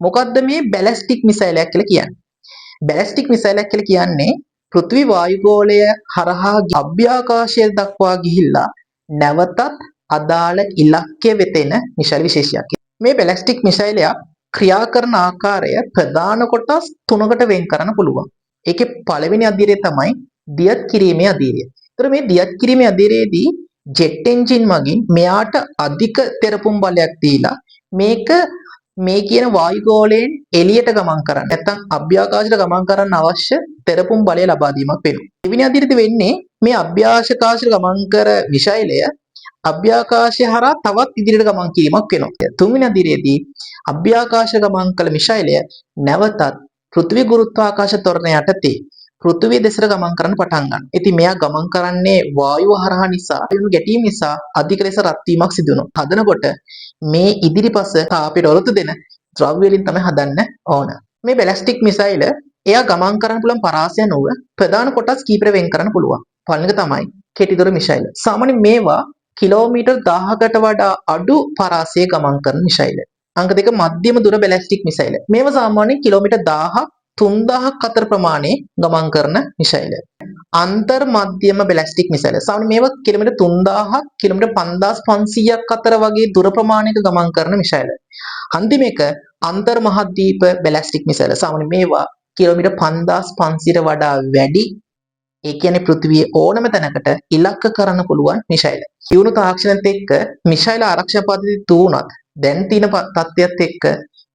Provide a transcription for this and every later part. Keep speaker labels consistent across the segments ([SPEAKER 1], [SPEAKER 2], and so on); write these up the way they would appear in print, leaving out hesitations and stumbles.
[SPEAKER 1] මොකද්ද මේ බැලිස්ටික් මිසයිලයක් කියලා කියන්නේ? බැලිස්ටික් මිසයිලයක් කියලා කියන්නේ පෘථිවි වායුගෝලය හරහා අභ්‍යාකාශය දක්වා ගිහිල්ලා නැවතත් අදාළ ඉලක්කය වෙත එන මිසයිල් විශේෂයක්. මේ බැලිස්ටික් මිසයිලයක් ක්‍රියා කරන ආකාරය ප්‍රධාන කොටස් තුනකට වෙන් කරන්න පුළුවන්. ඒකේ පළවෙනි අදියරේ තමයි දියත් කිරීමේ අදියරය. ඒතර මේ දියත් කිරීමේ අදියරේදී ජෙට් එන්ජින් මගින් මෙයාට අධික තෙරපුම් බලයක් දීලා මේක මේ කියන වායුගෝලයෙන් එළියට ගමන් කරන්න නැත්නම් අභ්‍යාකාශයට ගමන් කරන්න අවශ්‍ය තෙරපුම් බලය ලබා දීමක් වෙනවා. දෙවෙනි අදියරේදී වෙන්නේ මේ අභ්‍යාකාශයට ගමන් කර මිසයිලය අභ්‍යාකාශය හරහා තවත් ඉදිරියට ගමන් කිරීමක් වෙනවා. තුන්වෙනි අදියරේදී අභ්‍යාකාශ ගමන් කළ මිසයිලය නැවතත් පෘථිවි ගුරුත්වාකර්ෂ ත්වරණය යටතේ පෘථිවිය දෙසට ගමන් කරන්න පටන් ගන්නවා. ඉතින් මෙයා ගමන් කරන්නේ වායුව හරහා නිසා වෙනු ගැටීම නිසා අධික ලෙස රත් වීමක් සිදු වෙනවා. හදනකොට මේ ඉදිරිපස තාපයට ඔරොත්තු දෙන ද්‍රව්‍ය වලින් තමයි හදන්න ඕන. මේ බැලිස්ටික් මිසයිල එයා ගමන් කරන්න පුළුවන් පරාසය නොව ප්‍රධාන කොටස් කීපයකට වෙන් කරන්න පුළුවන්. පළවෙනි එක තමයි කෙටිදොර මිසයිල. සාමාන්‍යයෙන් මේවා කිලෝමීටර් 1000කට වඩා අඩු පරාසයේ ගමන් කරන මිසයිල. අංක දෙක මධ්‍යම දුර බැලිස්ටික් මිසයිල. මේවා සාමාන්‍යයෙන් කිලෝමීටර් 1000ක් 3000ක් අතර ප්‍රමාණයේ ගමන් කරන මිසයිල. අන්තර් මධ්‍යම බැලිස්ටික් මිසයිල. සාමාන්‍යයෙන් මේවා කිලෝමීටර් 3000ක් කිලෝමීටර් 5500ක් අතර වගේ දුර ප්‍රමාණයක ගමන් කරන මිසයිල. අන්තිම එක අන්තර් මහද්වීප බැලිස්ටික් මිසයිල. සාමාන්‍යයෙන් මේවා කිලෝමීටර් 5500ට වඩා වැඩි, ඒ කියන්නේ පෘථිවියේ ඕනම තැනකට ඉලක්ක කරන්න පුළුවන් මිසයිල. දියුණු තාක්ෂණයත් එක්ක මිසයිල ආරක්ෂා පද්ධති තුනක් දැන් තියෙන තත්ත්වයට එක්ක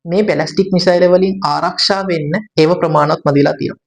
[SPEAKER 1] මේ බැලිස්ටික් මිසයිල වලින් ආරක්ෂා වෙන්න ඒව ප්‍රමාණවත් මදිලා තියෙනවා.